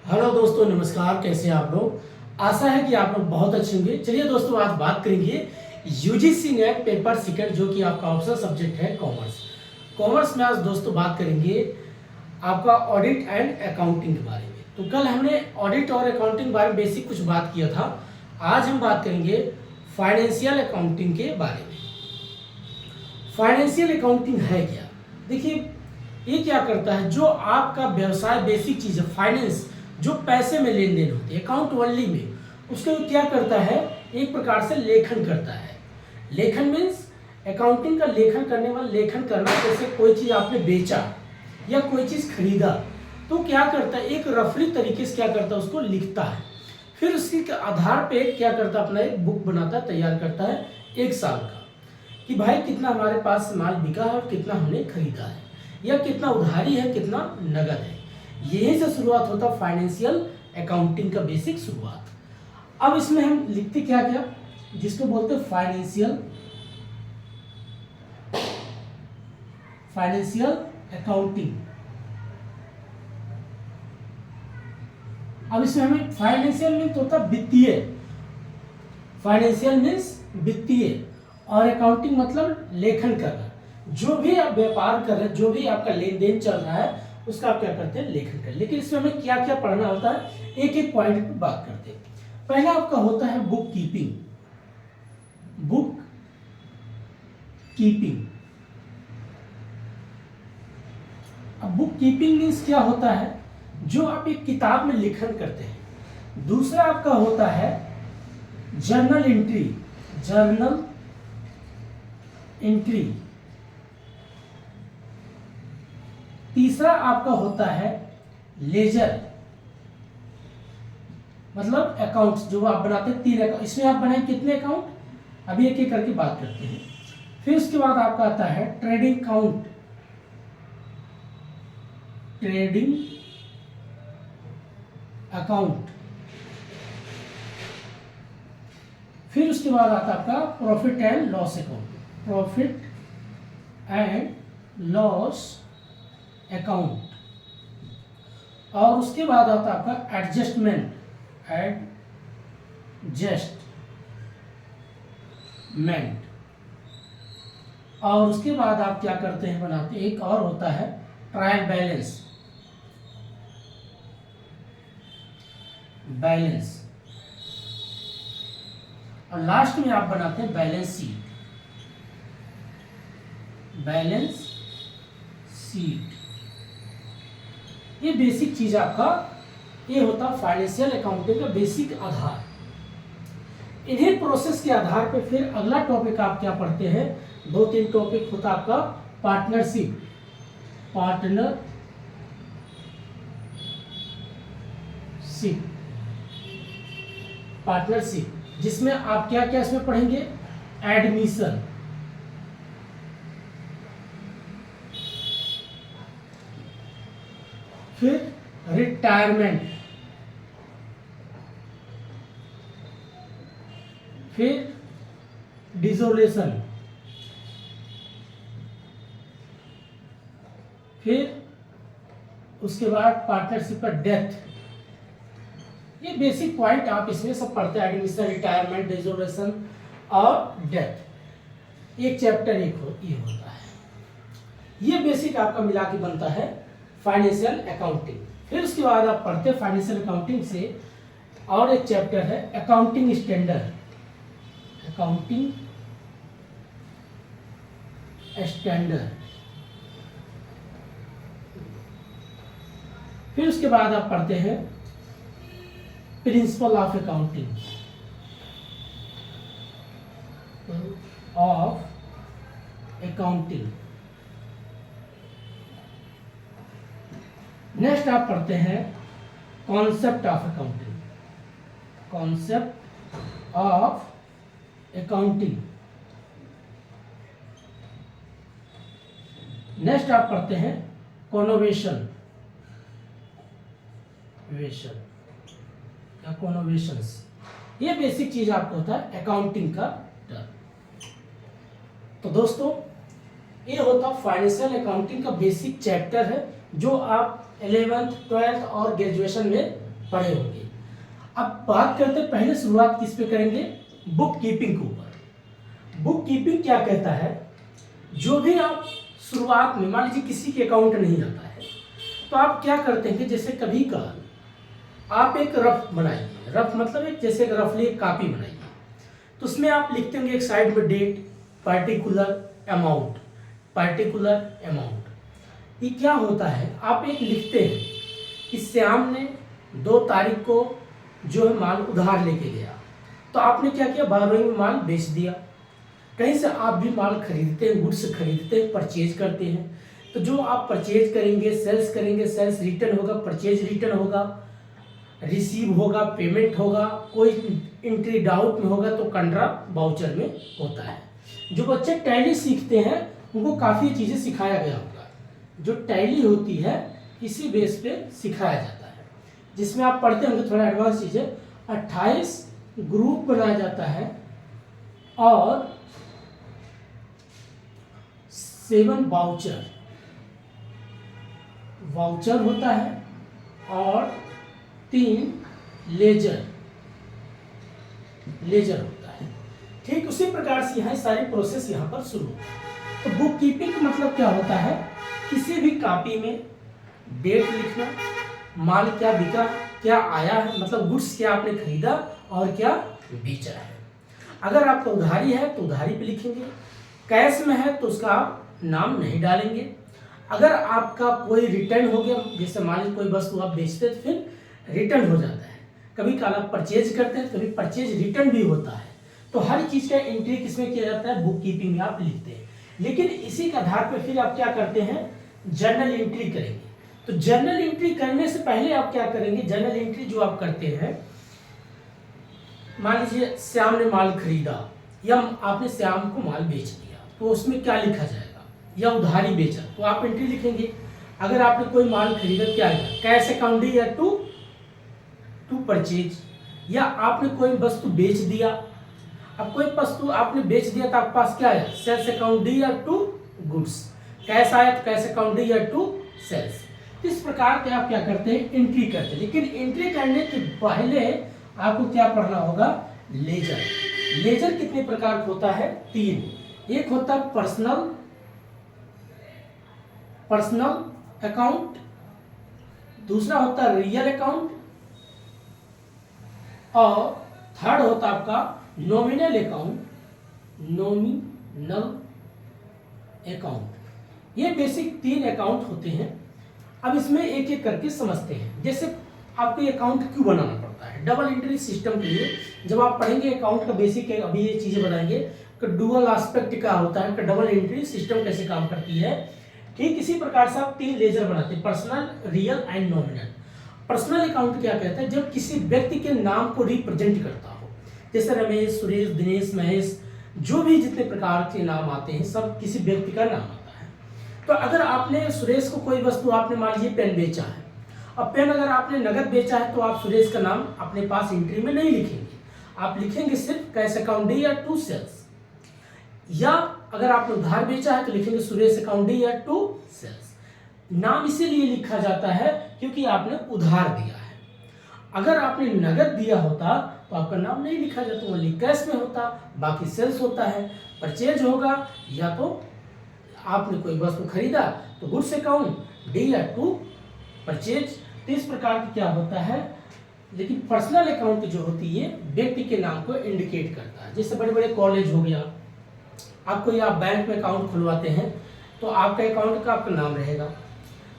Hello दोस्तों, नमस्कार। कैसे हैं आप लोग? आशा है कि आप लोग बहुत अच्छे होंगे। चलिए दोस्तों, आज बात करेंगे यूजीसी नेट पेपर सेकंड, जो कि आपका ऑप्शनल सब्जेक्ट है कॉमर्स। कॉमर्स में आज दोस्तों बात करेंगे आपका ऑडिट एंड अकाउंटिंग के बारे में। तो कल हमने ऑडिट और अकाउंटिंग के बारे में बेसिक कुछ बात किया था। आज हम बात करेंगे फाइनेंशियल अकाउंटिंग के बारे में। फाइनेंशियल अकाउंटिंग है क्या? देखिए, ये क्या करता है, जो आपका व्यवसाय बेसिक चीज़ है फाइनेंस, जो पैसे में लेन देन होती है अकाउंट ओनली में, उसको क्या करता है, एक प्रकार से लेखन करता है। लेखन मीन्स अकाउंटिंग का लेखन करने वाला, लेखन करना जैसे कोई चीज़ आपने बेचा या कोई चीज़ खरीदा, तो क्या करता है, एक रफली तरीके से क्या करता है, उसको लिखता है। फिर उसके आधार पे क्या करता है, अपना एक बुक बनाता है, तैयार करता है 1 साल का, कि भाई कितना हमारे पास माल बिका है और कितना हमने खरीदा है, या कितना उधारी है, कितना नगद है। यहीं से शुरुआत होता फाइनेंशियल अकाउंटिंग का बेसिक शुरुआत। अब इसमें हम लिखते क्या क्या, जिसको बोलते हैं फाइनेंशियल अकाउंटिंग। अब इसमें हमें फाइनेंशियल मीन्स होता वित्तीय, फाइनेंशियल मीन्स वित्तीय, और अकाउंटिंग मतलब लेखन करना। जो भी आप व्यापार कर रहे हैं, जो भी आपका लेन देन चल रहा है, उसका आप क्या करते हैं, लेखन करें। लेकिन इसमें हमें क्या क्या पढ़ना होता है, एक एक पॉइंट पर बात करते हैं। पहला आपका होता है बुक कीपिंग। बुक कीपिंग, अब बुक कीपिंग मीन्स क्या होता है, जो आप एक किताब में लेखन करते हैं। दूसरा आपका होता है जर्नल एंट्री, जर्नल एंट्री। तीसरा आपका होता है लेजर, मतलब अकाउंट्स जो आप बनाते हैं 3 अकाउंट। इसमें आप बनाए कितने अकाउंट, अभी एक एक करके बात करते हैं। फिर उसके बाद आपका आता है ट्रेडिंग अकाउंट, ट्रेडिंग अकाउंट। फिर उसके बाद आता है आपका profit and loss account, profit and loss account. और उसके बाद आता है आपका एडजस्टमेंट, और उसके बाद आप क्या करते हैं, बनाते हैं, एक और होता है ट्रायल बैलेंस, और लास्ट में आप बनाते हैं बैलेंस शीट। ये बेसिक चीज आपका, ये होता फाइनेंशियल अकाउंटिंग का बेसिक आधार। इन्हीं प्रोसेस के आधार पे फिर अगला टॉपिक आप क्या पढ़ते हैं, 2-3 टॉपिक होता आपका पार्टनरशिप, जिसमें आप क्या क्या इसमें पढ़ेंगे, एडमिशन, फिर रिटायरमेंट, फिर डिसोल्यूशन, फिर उसके बाद पार्टनरशिप का डेथ। ये बेसिक पॉइंट आप इसमें सब पढ़ते हैं, एडमिशन, रिटायरमेंट, डिसोल्यूशन और डेथ। एक चैप्टर ये होता है। ये बेसिक आपका मिला के बनता है फाइनेंशियल अकाउंटिंग। फिर उसके बाद आप पढ़ते हैं फाइनेंशियल अकाउंटिंग से और एक चैप्टर है अकाउंटिंग स्टैंडर्ड, फिर उसके बाद आप पढ़ते हैं प्रिंसिपल ऑफ अकाउंटिंग, नेक्स्ट आप पढ़ते हैं कॉन्सेप्ट ऑफ अकाउंटिंग। नेक्स्ट आप पढ़ते हैं कॉनोवेशंस, ये बेसिक चीज आपको होता है अकाउंटिंग का टर्म। तो दोस्तों, ये होता फाइनेंशियल अकाउंटिंग का बेसिक चैप्टर है, जो आप 11th 12th और ग्रेजुएशन में पढ़े होंगे। अब बात करते हैं, पहले शुरुआत किस पे करेंगे, बुक कीपिंग के ऊपर। बुक कीपिंग क्या कहता है, जो भी आप शुरुआत में मान लीजिए किसी के अकाउंट नहीं आता है तो आप क्या करते हैं कि जैसे कभी का आप एक रफ बनाइए, रफ मतलब एक जैसे रफली एक कापी बनाइए, तो उसमें आप लिखते होंगे एक साइड में date, particular amount, particular amount. ये क्या होता है, आप एक लिखते हैं कि श्याम ने 2 तारीख को जो है माल उधार लेके गया, तो आपने क्या किया, बारहवीं में माल बेच दिया। कहीं से आप भी माल खरीदते हैं, गुड्स खरीदते हैं, परचेज करते हैं, तो जो आप परचेज करेंगे, सेल्स रिटर्न होगा, परचेज रिटर्न होगा, रिसीव होगा, पेमेंट होगा, कोई एंट्री डाउट में होगा तो कंट्रा वाउचर में होता है। जो बच्चे टैली सीखते हैं उनको काफ़ी चीज़ें सिखाया गया होगा। जो टैली होती है इसी बेस पे सिखाया जाता है, जिसमें आप पढ़ते होंगे थोड़ा एडवांस चीज़ें। 28 ग्रुप बनाया जाता है और 7 वाउचर होता है और 3 लेजर होता है। ठीक उसी प्रकार से यहाँ सारी प्रोसेस यहाँ पर शुरू होता है। तो बुक कीपिंग का मतलब क्या होता है, किसी भी कॉपी में डेट लिखना, माल क्या बिका, क्या आया है, मतलब गुड्स क्या आपने खरीदा और क्या बेचा है। अगर आपका उधारी है तो उधारी पे लिखेंगे, कैश में है तो उसका आप नाम नहीं डालेंगे। अगर आपका कोई रिटर्न हो गया, जैसे मान लीजिए कोई वस्तु आप बेचते तो फिर रिटर्न हो जाता है, कभी काल आप परचेज करते हैं, कभी परचेज रिटर्न भी होता है, तो हर चीज़ का एंट्री किसमें किया जाता है, बुक कीपिंग में आप लिखते हैं। लेकिन इसी के आधार पर फिर आप क्या करते हैं, जर्नल एंट्री करेंगे। तो जर्नल एंट्री करने से पहले आप क्या करेंगे, जर्नल एंट्री जो आप करते हैं, मान लीजिए श्याम ने माल खरीदा या आपने श्याम को माल बेच दिया, तो उसमें क्या लिखा जाएगा, या उधारी बेचा, तो आप एंट्री लिखेंगे। अगर आपने कोई माल खरीदा, क्या है, कैश अकाउंट या टू परचेज, या आपने कोई वस्तु बेच दिया। अब कोई वस्तु आपने बेच दिया तो आपके पास क्या आया, सेल्स अकाउंट डी या टू गुड्स, कैश आया तो कैश अकाउंट डी या टू सेल्स। इस प्रकार के आप क्या करते हैं, एंट्री करते हैं। लेकिन एंट्री करने के पहले आपको क्या पढ़ना होगा, लेजर। लेजर कितने प्रकार का होता है, 3। एक होता है पर्सनल अकाउंट, दूसरा होता है रियल अकाउंट, और थर्ड होता है आपका नॉमिनल अकाउंट। ये बेसिक 3 अकाउंट होते हैं। अब इसमें एक एक करके समझते हैं। जैसे आपको अकाउंट क्यों बनाना पड़ता है, डबल एंट्री सिस्टम के लिए जब आप पढ़ेंगे अकाउंट का बेसिक, अभी ये चीजें बताएंगे कि डुअल एस्पेक्ट क्या होता है, कि डबल एंट्री सिस्टम कैसे काम करती है। ठीक इसी प्रकार से आप 3 लेजर बनाते हैं, personal, real and nominal. Personal account क्या कहता है, जब किसी व्यक्ति के नाम को रिप्रेजेंट करता हो, जैसे रमेश, सुरेश, दिनेश, महेश, जो भी जितने प्रकार के नाम आते हैं सब किसी व्यक्ति का नाम आता है। तो अगर आपने सुरेश को कोई वस्तु, आपने मान लीजिए पेन बेचा है, अब पेन अगर आपने नगद बेचा है तो आप सुरेश का नाम अपने पास एंट्री में नहीं लिखेंगे, आप लिखेंगे सिर्फ कैश अकाउंट डी या टू सेल्स। या अगर आपने उधार बेचा है तो लिखेंगे सुरेश अकाउंट डी या टू सेल्स। नाम इसीलिए लिखा जाता है क्योंकि आपने उधार दिया है। अगर आपने नगद दिया होता तो आपका नाम नहीं लिखा जाता, ओनली कैश में होता, बाकी सेल्स होता है। परचेज होगा या तो आपने कोई वस्तु खरीदा तो गुड्स अकाउंट डी या टू परचेज। तो इस प्रकार की क्या होता है। लेकिन पर्सनल अकाउंट जो होती है व्यक्ति के नाम को इंडिकेट करता है। जैसे बड़े बड़े कॉलेज हो गया, आपको या बैंक में अकाउंट खुलवाते हैं तो आपका अकाउंट का आपका नाम रहेगा।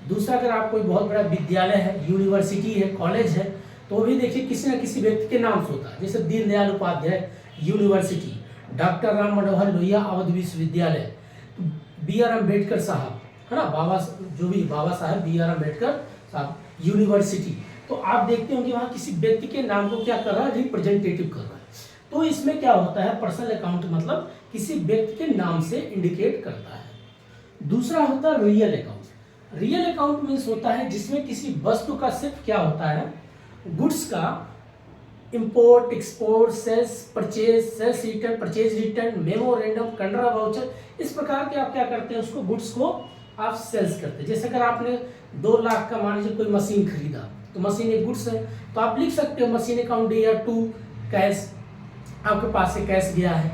दूसरा, अगर आप कोई बहुत बड़ा विद्यालय है, यूनिवर्सिटी है, कॉलेज है, तो भी देखिए किसी न किसी व्यक्ति के नाम से होता है। जैसे दीनदयाल उपाध्याय यूनिवर्सिटी, डॉक्टर राम मनोहर लोहिया अवध विश्वविद्यालय, बी आर अम्बेडकर साहब, है ना, बाबा साहब बी आर अम्बेडकर साहब यूनिवर्सिटी। तो आप देखते होंगे वहाँ किसी व्यक्ति के नाम को क्या कर रहा है, रिप्रेजेंटेटिव कर रहा है। तो इसमें क्या होता है, पर्सनल अकाउंट मतलब किसी व्यक्ति के नाम से इंडिकेट करता है। दूसरा होता है real account. Real account means होता है जिसमें किसी वस्तु का सिर्फ क्या होता है, गुड्स का import, export, sales, purchase, sales return, purchase return, memorandum, contra voucher, इस प्रकार के आप क्या करते हैं, उसको गुड्स को आप सेल्स करते हैं। जैसे अगर आपने 2 लाख का मान लीजिए कोई मशीन खरीदा, तो मशीन एक गुड्स है, तो आप लिख सकते हो मशीन अकाउंट या टू कैश, आपके पास से कैश गया है।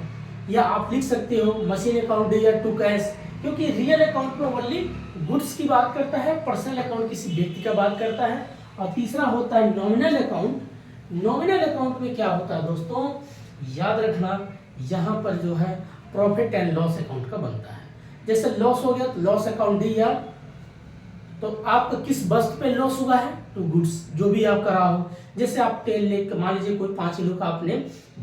या आप लिख सकते हो मशीन अकाउंट या टू कैश, क्योंकि रियल अकाउंट में ओनली गुड्स की बात करता है, पर्सनल अकाउंट किसी व्यक्ति का बात करता है। और तीसरा होता है नॉमिनल अकाउंट। नॉमिनल अकाउंट में क्या होता है दोस्तों, याद रखना, यहाँ पर जो है प्रॉफिट एंड लॉस अकाउंट का बनता है। जैसे लॉस हो गया तो लॉस अकाउंट डी या, तो आपका किस वस्तु पे लॉस हुआ है, तो गुड्स जो भी आप करा हो। जैसे आप तेल ले मान लीजिए कोई 5 किलो का आपने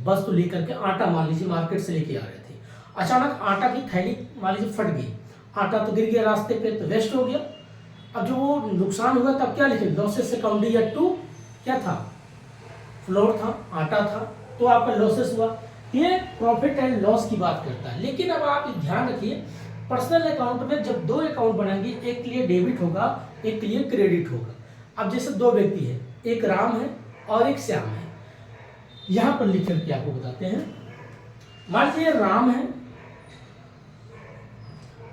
वस्तु लेकर के, आटा मान लीजिए मार्केट से लेके आ रहे थे, अचानक आटा की थैली मान लीजिए फट गई, आटा तो गिर गया रास्ते पे, तो वेस्ट हो गया। अब जो वो नुकसान हुआ तब क्या लिखे, लॉसेस अकाउंट या टू क्या था, फ्लोर था, आटा था, तो आपका लॉसेस हुआ। ये प्रॉफिट एंड लॉस की बात करता है। लेकिन अब आप ध्यान रखिए, पर्सनल अकाउंट में जब 2 अकाउंट बनाएंगे, एक के लिए डेबिट होगा, एक के लिए क्रेडिट होगा। अब जैसे 2 व्यक्ति है, एक राम है और एक श्याम है, यहां पर लिख करके आपको बताते हैं। मान लीजिए राम है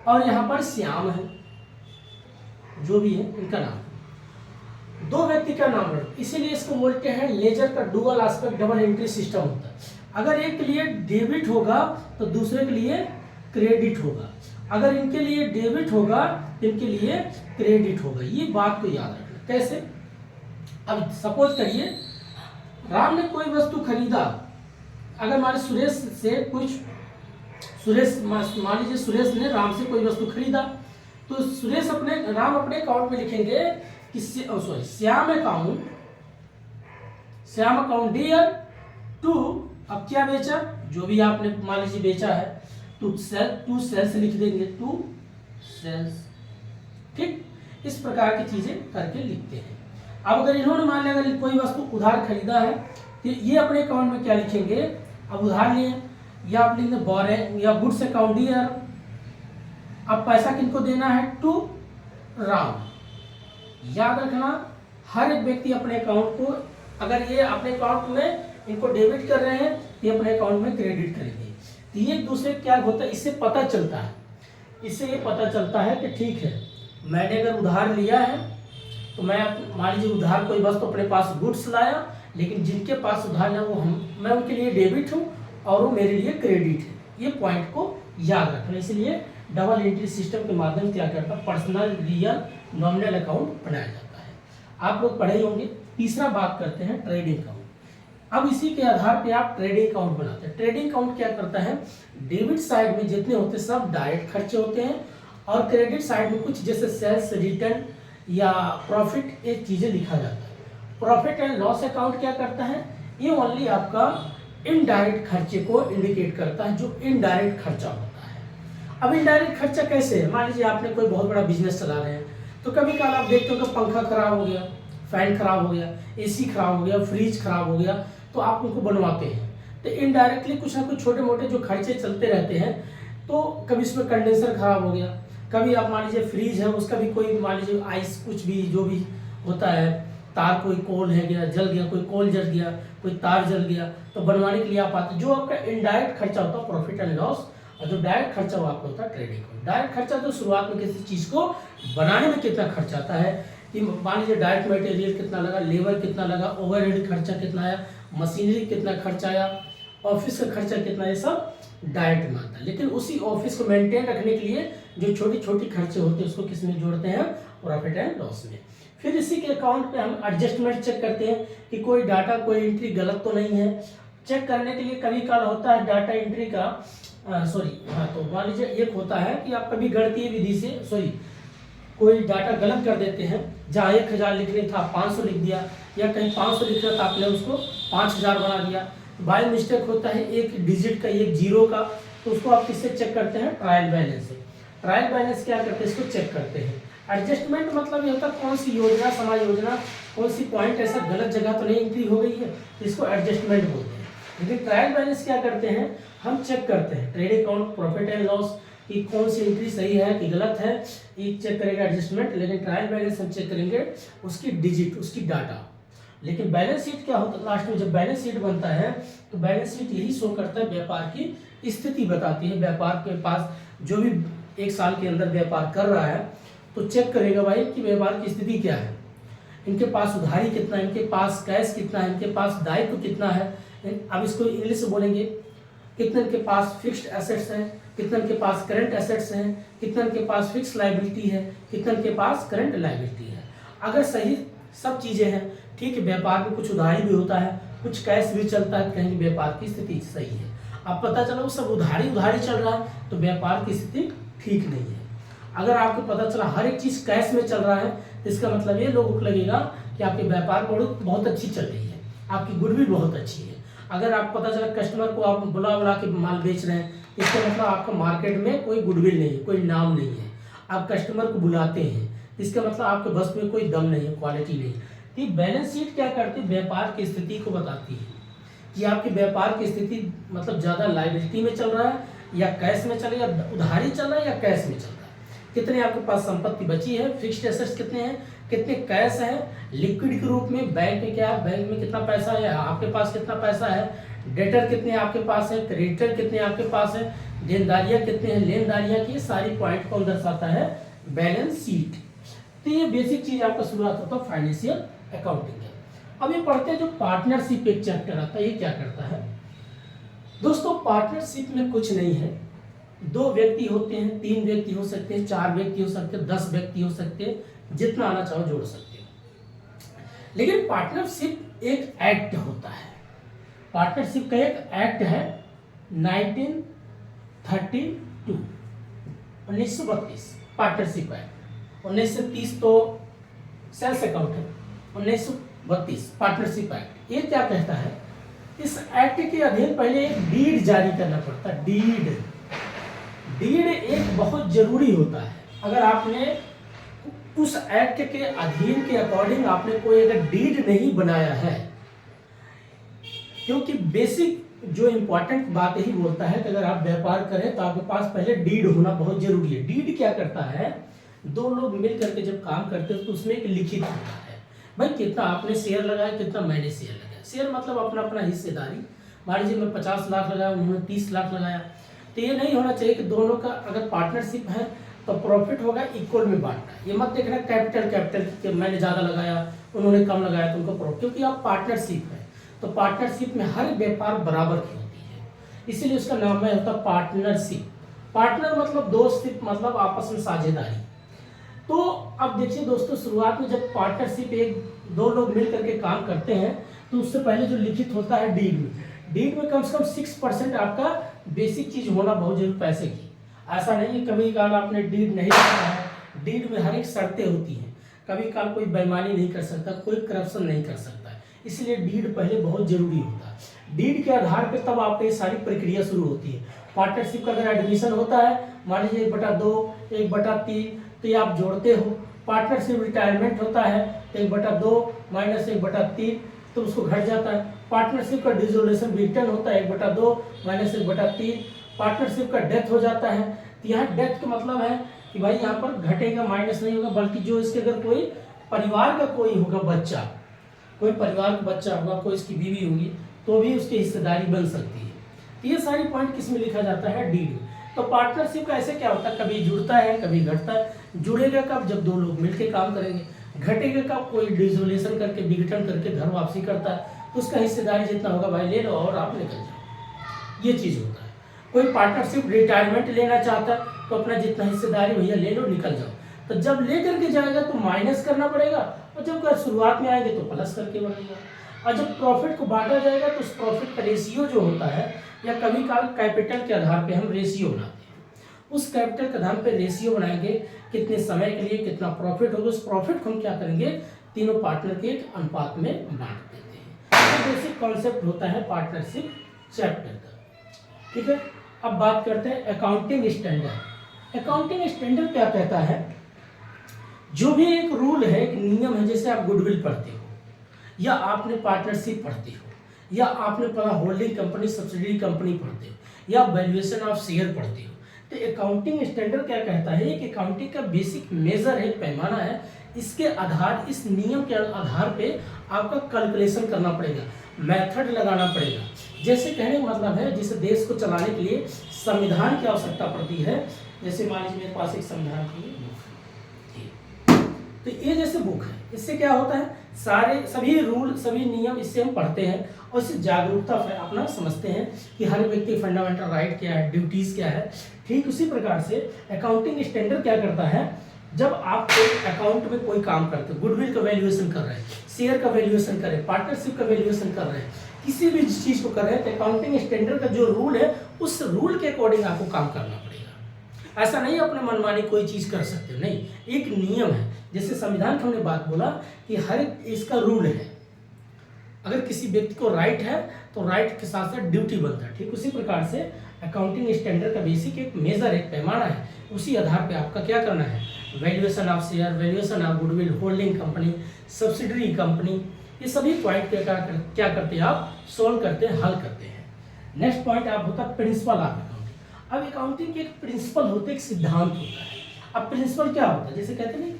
और यहां पर श्याम है, जो भी है इनका नाम, 2 व्यक्ति का नाम है, इसीलिए इसको बोलते हैं लेजर का dual aspect double entry system होता है। अगर एक के लिए डेबिट होगा तो दूसरे के लिए क्रेडिट होगा, अगर इनके लिए डेबिट होगा तो इनके लिए क्रेडिट होगा। ये बात को याद रखना। कैसे, अब सपोज करिए राम ने कोई वस्तु खरीदा, अगर हमारे सुरेश से कुछ, मान लीजिए सुरेश ने राम से कोई वस्तु खरीदा, तो राम अपने अकाउंट में लिखेंगे कि श्याम अकाउंट डियर टू, अब क्या बेचा, जो भी आपने मान लीजिए बेचा है, टू सेल्स लिख देंगे, टू सेल्स। ठीक, इस प्रकार की चीजें करके लिखते हैं। अब अगर इन्होंने मान लिया अगर कोई वस्तु उधार खरीदा है, तो ये अपने अकाउंट में क्या लिखेंगे, अब उधार लिए, या आप लिखेंगे बोरे या गुड्स अकाउंट डियर। अब पैसा किनको देना है, टू राम। याद रखना, हर एक व्यक्ति अपने अकाउंट को, अगर ये अपने अकाउंट में इनको डेबिट कर रहे हैं, ये अपने अकाउंट में क्रेडिट करेंगे। तो ये एक दूसरे क्या होता है, इससे पता चलता है, इससे ये पता चलता है कि ठीक है, मैंने अगर उधार लिया है तो मैं मान लीजिए उधार कोई वस्तु अपने पास गुड्स लाया, लेकिन जिनके पास उधार है वो मैं उनके लिए डेबिट हूँ और वो मेरे लिए क्रेडिट है। ये पॉइंट को याद रखना। इसलिए डबल एंट्री सिस्टम के माध्यम से क्या करता है, पर्सनल रियल नॉमिनल अकाउंट बनाया जाता है। आप लोग पढ़े होंगे। तीसरा बात करते हैं ट्रेडिंग अकाउंट। अब इसी के आधार पे आप ट्रेडिंग अकाउंट बनाते हैं। ट्रेडिंग अकाउंट क्या करता है, डेबिट साइड में जितने होते हैं सब डायरेक्ट खर्चे होते हैं, और क्रेडिट साइड में कुछ जैसे सेल्स, रिटर्न या प्रॉफिट, ये चीजें लिखा जाता है। प्रॉफिट एंड लॉस अकाउंट क्या करता है, ये ओनली आपका इनडायरेक्ट खर्चे को इंडिकेट करता है, जो इनडायरेक्ट खर्चा होता है। अब इनडायरेक्ट खर्चा कैसे है, मान लीजिए आपने कोई बहुत बड़ा बिजनेस चला रहे हैं, तो कभी कभार आप देखते हो कि पंखा खराब हो गया, फैन खराब हो गया, एसी खराब हो गया, फ्रिज खराब हो गया, तो आप उनको बनवाते हैं। तो इनडायरेक्टली कुछ ना कुछ छोटे मोटे जो खर्चे चलते रहते हैं। तो कभी इसमें कंडेंसर खराब हो गया, कभी आप मान लीजिए फ्रिज है, उसका भी कोई मान लीजिए आइस कुछ भी जो भी होता है, तार कोई कोल है गया, जल गया, कोई कोल जल गया, कोई तार जल गया, तो बनवाने के लिए आप आते हैं। जो आपका इनडायरेक्ट खर्चा होता है प्रॉफिट एंड लॉस, और जो डायरेक्ट खर्चा वो आपका होता है ट्रेडिंग। डायरेक्ट खर्चा तो शुरुआत में किसी चीज को बनाने में कितना खर्चा आता है, कि मान लीजिए डायरेक्ट मटेरियल कितना लगा, लेबर कितना लगा, ओवरहेड खर्चा कितना आया, मशीनरी कितना खर्चा आया, ऑफिस का खर्चा कितना, ये सब डायरेक्ट में आता है। लेकिन उसी ऑफिस को मेंटेन रखने के लिए जो छोटी छोटी खर्चे होते हैं उसको किस में जोड़ते हैं, प्रॉफिट एंड लॉस में। फिर इसी के अकाउंट पे हम एडजस्टमेंट चेक करते हैं कि कोई डाटा, कोई एंट्री गलत तो नहीं है। चेक करने के लिए कभी काल होता है डाटा एंट्री का तो मान लीजिए एक होता है कि आप कभी गणितीय विधि से कोई डाटा गलत कर देते हैं, जहाँ 1000 लिखने था 500 लिख दिया, या कहीं 500 लिखना था आपने उसको 5000 बना दिया। बाय मिस्टेक होता है एक डिजिट का, एक जीरो का, तो उसको आप किससे चेक करते हैं, ट्रायल बैलेंस से। ट्रायल बैलेंस क्या करते हैं, इसको चेक करते हैं। एडजस्टमेंट मतलब ये होता है कौन सी योजना, समाज योजना, कौन सी पॉइंट ऐसा गलत जगह तो नहीं एंट्री हो गई है, इसको एडजस्टमेंट बोलते हैं। लेकिन ट्रायल बैलेंस क्या करते हैं, हम चेक करते हैं trading account, profit and loss कि कौन सी एंट्री सही है कि गलत है, ये चेक करेगा एडजस्टमेंट। लेकिन ट्रायल बैलेंस हम चेक करेंगे उसकी डिजिट, उसकी डाटा। लेकिन बैलेंस शीट क्या होता है, लास्ट में जब बैलेंस शीट बनता है तो बैलेंस शीट यही शो करता है, व्यापार की स्थिति बताती है, व्यापार के पास जो भी एक साल के अंदर व्यापार कर रहा है तो चेक करेगा भाई कि व्यापार की स्थिति क्या है, इनके पास उधारी कितना है, इनके पास कैश कितना है, इनके पास दायित्व कितना है। अब इसको इंग्लिश में बोलेंगे, कितने इनके पास फिक्स्ड एसेट्स हैं, कितने इनके पास करंट एसेट्स हैं, कितने इनके पास फिक्स लायबिलिटी है, कितने इनके पास करंट लायबिलिटी है। अगर सही सब चीज़ें हैं, ठीक है, व्यापार में कुछ उधारी भी होता है, कुछ कैश भी चलता है, कहीं व्यापार की स्थिति सही है। अब पता चला वो सब उधारी चल रहा है तो व्यापार की स्थिति ठीक नहीं है। अगर आपको पता चला हर एक चीज़ कैश में चल रहा है तो इसका मतलब ये लोगों को लगेगा कि आपकी व्यापार बहुत अच्छी चल रही है, आपकी गुडविल बहुत अच्छी है। अगर आपको पता चला कस्टमर को आप बुला के माल बेच रहे हैं, इसका मतलब आपका मार्केट में कोई गुडविल नहीं है, कोई नाम नहीं है। आप कस्टमर को बुलाते हैं, इसका मतलब आपके बस में कोई दम नहीं है, क्वालिटी नहीं है। तो बैलेंस शीट क्या करती है, व्यापार की स्थिति को बताती है कि आपके व्यापार की स्थिति मतलब ज़्यादा लायबिलिटी में चल रहा है या कैश में चल रहा है, या उधारी चल रहा है या कैश में चल रहा है, कितने आपके पास संपत्ति बची है, फिक्स्ड एसेट्स कितने हैं, कितने कैश है, लिक्विड के रूप में बैंक में क्या, बैंक में कितना पैसा है, आपके पास कितना पैसा है, डेटर कितने आपके पास है, क्रेडिटर कितने आपके पास है, देनदारियां कितने हैं, लेनदारियां की सारी पॉइंट को दर्शाता है बैलेंस शीट। तो ये बेसिक चीज आपका शुरुआत होता है फाइनेंशियल अकाउंटिंग है। अब ये पढ़ते हैं जो पार्टनरशिप एक चैप्टर आता है, ये क्या करता है दोस्तों। पार्टनरशिप में कुछ नहीं है, 2 व्यक्ति होते हैं, 3 व्यक्ति हो सकते हैं, 4 व्यक्ति हो सकते हैं, 10 व्यक्ति हो सकते हैं, जितना आना चाहो जोड़ सकते हो। लेकिन पार्टनरशिप एक एक्ट होता है, पार्टनरशिप का एक एक्ट है 1932 पार्टनरशिप एक्ट। 1930 तो सेल्स अकाउंट है, 1932 पार्टनरशिप एक्ट। ये क्या कहता है, इस एक्ट के अधीन पहले एक डीड जारी करना पड़ता है। डीड एक बहुत जरूरी होता है। अगर आपने उस एक्ट के अधीन के अकॉर्डिंग आपने कोई अगर डीड नहीं बनाया है, क्योंकि बेसिक जो इंपॉर्टेंट बात यही बोलता है कि अगर आप व्यापार करें तो आपके पास पहले डीड होना बहुत जरूरी है। डीड क्या करता है, 2 लोग मिल करके जब काम करते हैं तो उसमें एक लिखित होता है, भाई कितना आपने शेयर लगाया, कितना मैंने शेयर लगाया। शेयर मतलब अपना अपना हिस्सेदारी। मान लीजिए मैं 50 लाख लगाया, उन्होंने 30 लाख लगाया, तो ये नहीं होना चाहिए कि दोनों का अगर पार्टनरशिप है तो प्रॉफिट होगा इक्वल में बांटना। ये मत देखना कैपिटल कि मैंने ज़्यादा लगाया उन्होंने कम लगाया तो उनको प्रॉफिट, क्योंकि आप पार्टनरशिप है तो पार्टनरशिप में हर व्यापार बराबर की होती है, इसीलिए उसका नाम है होता पार्टनरशिप। पार्टनर मतलब दोस्त, मतलब आपस में साझेदारी। तो अब देखिए दोस्तों, शुरुआत में जब पार्टनरशिप 1-2 लोग मिल करके काम करते हैं तो उससे पहले जो लिखित होता है डीड में कम से कम 6% आपका बेसिक चीज होना बहुत जरूरी, पैसे की। ऐसा नहीं है कभी काल आपने डीड नहीं रखा है, डीड में हर एक शर्तें होती हैं, कभी काल कोई बेईमानी नहीं कर सकता, कोई करप्शन नहीं कर सकता है, इसलिए डीड पहले बहुत जरूरी होता है। डीड के आधार पर तब आपकी ये सारी प्रक्रिया शुरू होती है। पार्टनरशिप का अगर एडमिशन होता है, मान लीजिए 1/2, 1/3, तो ये आप जोड़ते हो। पार्टनरशिप रिटायरमेंट होता है तो 1/2 माइनस 1/3 तो उसको घट जाता है। पार्टनरशिप का डिसोल्यूशन रिटर्न होता है 1/2 माइनस 1/3। पार्टनरशिप का डेथ हो जाता है, तो यहाँ डेथ का मतलब है कि भाई यहाँ पर घटेगा, माइनस नहीं होगा, बल्कि जो इसके अगर कोई परिवार का कोई होगा बच्चा, कोई परिवार का बच्चा होगा, कोई इसकी बीवी होगी, तो भी उसकी हिस्सेदारी बन सकती है। तो ये सारी पॉइंट किस में लिखा जाता है, डीड। तो पार्टनरशिप का ऐसे क्या होता है, कभी जुड़ता है कभी घटता है। जुड़ेगा कब, जब 2 लोग मिलकर काम करेंगे। घटेगा कब, कोई डिसोल्यूशन करके, विघटन करके घर वापसी करता है, तो उसका हिस्सेदारी जितना होगा भाई ले लो और आप निकल जाओ, ये चीज़ होता है। कोई पार्टनरशिप रिटायरमेंट लेना चाहता है तो अपना जितना हिस्सेदारी भैया ले लो, निकल जाओ। तो जब ले करके जाएगा तो माइनस करना पड़ेगा, और जब शुरुआत में आएंगे तो प्लस करके बढ़ेगा। और जब प्रॉफिट को बांटा जाएगा तो उस प्रॉफिट का रेशियो जो होता है, या कभी काल कैपिटल के आधार पे हम रेशियो बनाते हैं, उस कैपिटल के आधार पे रेशियो बनाएंगे, कितने समय के लिए कितना प्रॉफिट होगा, उस प्रॉफिट को हम क्या करेंगे, तीनों पार्टनर के एक अनुपात में बांट देते हैं। तो बेसिक कॉन्सेप्ट होता है पार्टनरशिप चैप्टर का, ठीक है। अब बात करते हैं अकाउंटिंग स्टैंडर्ड। अकाउंटिंग स्टैंडर्ड क्या कहता है, जो भी एक रूल है, एक नियम है, जैसे आप गुडविल पढ़ते हो, या आपने पार्टनरशिप पढ़ते हो, या आपने पढ़ा होल्डिंग कंपनी सब्सिडरी कंपनी पढ़ते हो, या वैल्यूएशन ऑफ शेयर पढ़ते हो, तो अकाउंटिंग स्टैंडर्ड क्या कहता है, एक अकाउंटिंग का बेसिक मेजर है, पैमाना है। इसके आधार, इस नियम के आधार पे आपका कैलकुलेशन करना पड़ेगा, मेथड लगाना पड़ेगा। जैसे कहने का मतलब है, जिस देश को चलाने के लिए संविधान की आवश्यकता पड़ती है, जैसे मान लीजिए मेरे पास एक संविधान की बुक है, तो ये जैसे बुक है, इससे क्या होता है सारे सभी रूल सभी नियम इससे हम पढ़ते हैं और इससे जागरूकता अपना समझते हैं कि हर व्यक्ति फंडामेंटल राइट क्या है, ड्यूटीज क्या है। ठीक उसी प्रकार से अकाउंटिंग स्टैंडर्ड क्या करता है, जब आप एक अकाउंट में कोई काम करते हो, गुडविल का वैल्यूएशन कर रहे हैं, शेयर का वैल्यूएशन कर रहे हैं, पार्टनरशिप का वैल्यूएशन कर रहे हैं, किसी भी चीज को कर रहे हैं, तो अकाउंटिंग स्टैंडर्ड का जो रूल है उस रूल के अकॉर्डिंग आपको काम करना पड़ेगा। ऐसा नहीं अपने मनमानी कोई चीज कर सकते हो, नहीं, एक नियम है। जैसे संविधान की हमने बात बोला कि हर इसका रूल है, अगर किसी व्यक्ति को राइट है तो राइट के साथ साथ ड्यूटी बनता है। ठीक उसी प्रकार से अकाउंटिंग स्टैंडर्ड का बेसिक एक मेजर, एक पैमाना है, उसी आधार पे आपका क्या करना है, valuation of share, valuation of goodwill, holding company, subsidiary company, ये सभी पॉइंट क्या करते हैं आप सोल्व करते हैं, हल करते हैं। नेक्स्ट पॉइंट आप होता है प्रिंसिपल ऑफ अकाउंटिंग। अब अकाउंटिंग के एक प्रिंसिपल होते, एक सिद्धांत होता है। अब प्रिंसिपल क्या होता है, जैसे कहते हैं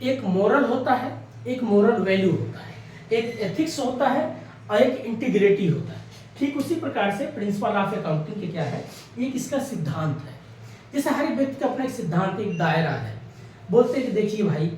एक मोरल होता है, एक मोरल वैल्यू होता है, एक एथिक्स होता है और एक इंटीग्रिटी होता है। ठीक उसी प्रकार से प्रिंसिपल ऑफ अकाउंटिंग के क्या है, एक इसका सिद्धांत है। जैसे हर एक व्यक्ति का अपना एक सिद्धांत, एक दायरा है। बोलते हैं कि देखिए भाई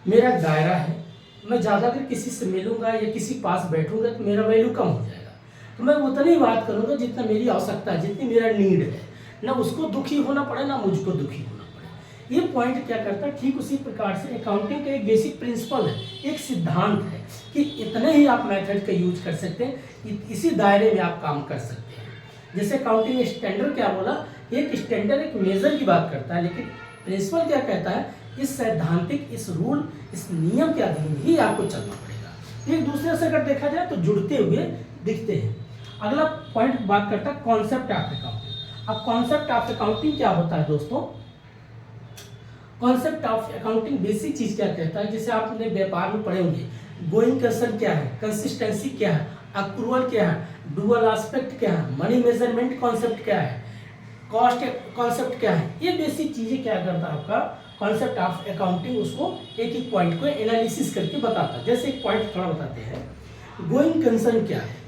मेरा दायरा है, मैं ज़्यादा अगर किसी से मिलूंगा या किसी पास बैठूंगा तो मेरा वैल्यू कम हो जाएगा, तो मैं उतनी बात करूंगा जितना मेरी आवश्यकता है, जितनी मेरा नीड है, ना उसको दुखी होना पड़े ना मुझको दुखी होना पड़े। ये पॉइंट क्या करता है, ठीक उसी प्रकार से अकाउंटिंग का एक बेसिक प्रिंसिपल है, एक सिद्धांत है कि इतने ही आप मेथड का यूज कर सकते हैं, इसी दायरे में आप काम कर सकते हैं। जैसे अकाउंटिंग स्टैंडर्ड क्या बोला, एक स्टैंडर्ड एक मेजर की बात करता है, लेकिन प्रिंसिपल क्या कहता है, इस सैद्धांतिक, इस रूल, इस नियम के अधीन ही आपको चलना पड़ेगा। एक दूसरे से अगर देखा जाए तो जुड़ते हुए दिखते हैं। अगला पॉइंट बात करता है कॉन्सेप्ट ऑफ अकाउंटिंग। अब कॉन्सेप्ट ऑफ अकाउंटिंग क्या होता है दोस्तों, कॉन्सेप्ट ऑफ अकाउंटिंग बेसिक चीज क्या कहता है, जैसे आपने व्यापार में पढ़े होंगे, गोइंग कंसर्न क्या है, कंसिस्टेंसी क्या है, अक्रूवल क्या है, डुअल एस्पेक्ट क्या है, मनी मेजरमेंट कॉन्सेप्ट क्या है, कॉस्ट कॉन्सेप्ट क्या है। ये बेसिक चीजें क्या करता है आपका कॉन्सेप्ट ऑफ अकाउंटिंग, उसको एक एक पॉइंट को एनालिसिस करके बताता है। जैसे एक पॉइंट थोड़ा बताते हैं, गोइंग कंसर्न क्या है।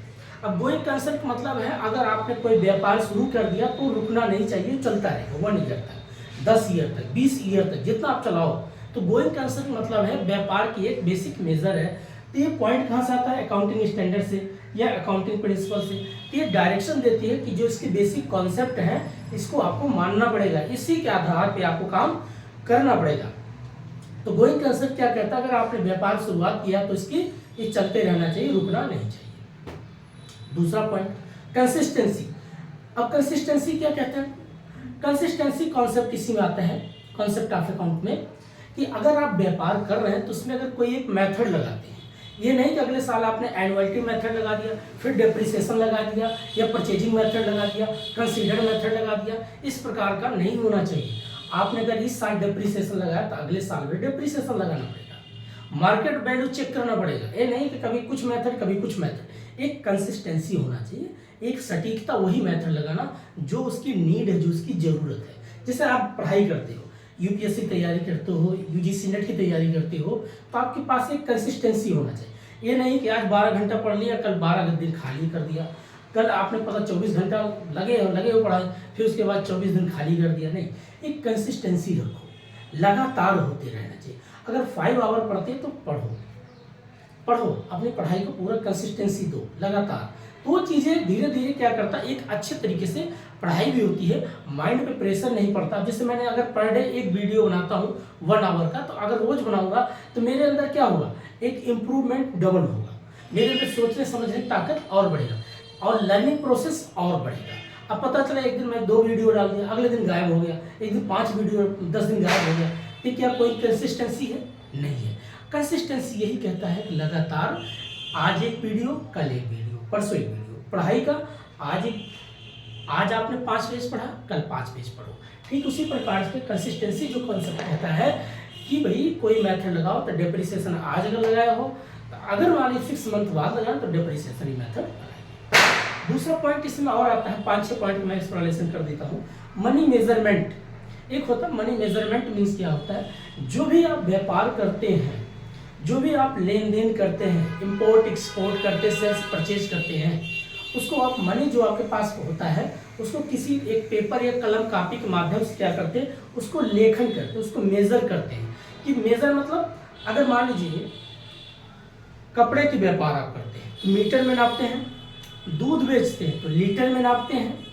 अब गोइंग कंसर्न का मतलब है अगर आपने कोई व्यापार शुरू कर दिया तो रुकना नहीं चाहिए, चलता रहेगा 1 ईयर तक, 10 ईयर तक, 20 ईयर तक, जितना आप चलाओ। तो गोइंग कंसर्न मतलब है व्यापार की एक बेसिक मेजर है। तो ये पॉइंट कहाँ से आता है, अकाउंटिंग स्टैंडर्ड से या अकाउंटिंग प्रिंसिपल से। तो ये डायरेक्शन देती है कि जो इसके बेसिक कॉन्सेप्ट है इसको आपको मानना पड़ेगा, इसी के आधार पे आपको काम करना पड़ेगा। तो गोइंग कंसर्न क्या कहता है, अगर आपने व्यापार शुरुआत किया तो इसकी ये चलते रहना चाहिए, रुकना नहीं चाहिए। दूसरा पॉइंट कंसिस्टेंसी। अब कंसिस्टेंसी क्या कहते हैं, कंसिस्टेंसी कॉन्सेप्ट इसी में आता है कॉन्सेप्ट ऑफ अकाउंट में, कि अगर आप व्यापार कर रहे हैं तो उसमें अगर कोई एक मेथड लगाते हैं, ये नहीं कि अगले साल आपने एनुअलिटी मेथड लगा दिया, फिर डेप्रिसिएशन लगा दिया, या परचेजिंग मेथड लगा दिया, कंसीडर्ड मेथड लगा दिया, इस प्रकार का नहीं होना चाहिए। आपने अगर इस साल डेप्रिसिएशन लगाया तो अगले साल भी डेप्रिसिएशन लगाना पड़ेगा, मार्केट वैल्यू चेक करना पड़ेगा। ये नहीं कि कभी कुछ मेथड कभी कुछ मेथड, एक कंसिस्टेंसी होना चाहिए, एक सटीकता, वही मेथड लगाना जो उसकी नीड है, जो उसकी जरूरत है। जैसे आप पढ़ाई करते हो, यूपीएससी तैयारी करते हो, यूजीसी नेट की तैयारी करते हो, तो आपके पास एक कंसिस्टेंसी होना चाहिए। ये नहीं कि आज 12 घंटा पढ़ लिया, कल 12 दिन खाली कर दिया, कल आपने पता 24 घंटा लगे हो पढ़ाई, फिर उसके बाद 24 दिन खाली कर दिया। नहीं, एक कंसिस्टेंसी रखो, लगातार होते रहना चाहिए। अगर 5 आवर पढ़ते तो पढ़ो, अपनी पढ़ाई को पूरा कंसिस्टेंसी दो लगातार। तो वो चीज़ें धीरे धीरे क्या करता है, एक अच्छे तरीके से पढ़ाई भी होती है, माइंड पे प्रेशर नहीं पड़ता। जैसे मैंने अगर पर डे एक वीडियो बनाता हूँ 1 आवर का, तो अगर रोज बनाऊंगा तो मेरे अंदर क्या होगा, एक इम्प्रूवमेंट डबल होगा, मेरे अंदर सोचने समझने की ताकत और बढ़ेगा और लर्निंग प्रोसेस और बढ़ेगा। अब पता चला एक दिन मैं 2 वीडियो डाल दिया, अगले दिन गायब हो गया, एक दिन 5 वीडियो, 10 दिन गायब हो गया, तो क्या कोई कंसिस्टेंसी है? नहीं है। कंसिस्टेंसी यही कहता है कि लगातार आज एक वीडियो, कल एक वीडियो, परसों एक वीडियो, पढ़ाई का आज आपने 5 पेज पढ़ा, कल 5 पेज पढ़ो। ठीक उसी प्रकार से कंसिस्टेंसी जो कॉन्सेप्ट कहता है कि भाई कोई मेथड लगाओ, तो डेप्रिसिएशन आज अगर लगाया हो, तो अगर मान लीजिए 6 मंथ बाद लगाए तो डेप्रिसिएशन ही मेथड लगाए। दूसरा पॉइंट इसमें और आता है, 5-6 पॉइंट मैं एक्सप्लेनेशन कर देता हूँ। मनी मेजरमेंट एक होता है। मनी मेजरमेंट मीन्स क्या होता है, जो भी आप व्यापार करते हैं, जो भी आप लेन देन करते हैं, इंपोर्ट एक्सपोर्ट करते, सेल्स परचेज करते हैं, उसको आप मनी जो आपके पास होता है उसको किसी एक पेपर या कलम कापी के माध्यम से क्या करते हैं, उसको लेखन करते हैं, उसको मेजर करते हैं। कि मेजर मतलब अगर मान लीजिए कपड़े की व्यापार आप करते हैं तो मीटर में नापते हैं, दूध बेचते हैं तो लीटर में नापते हैं,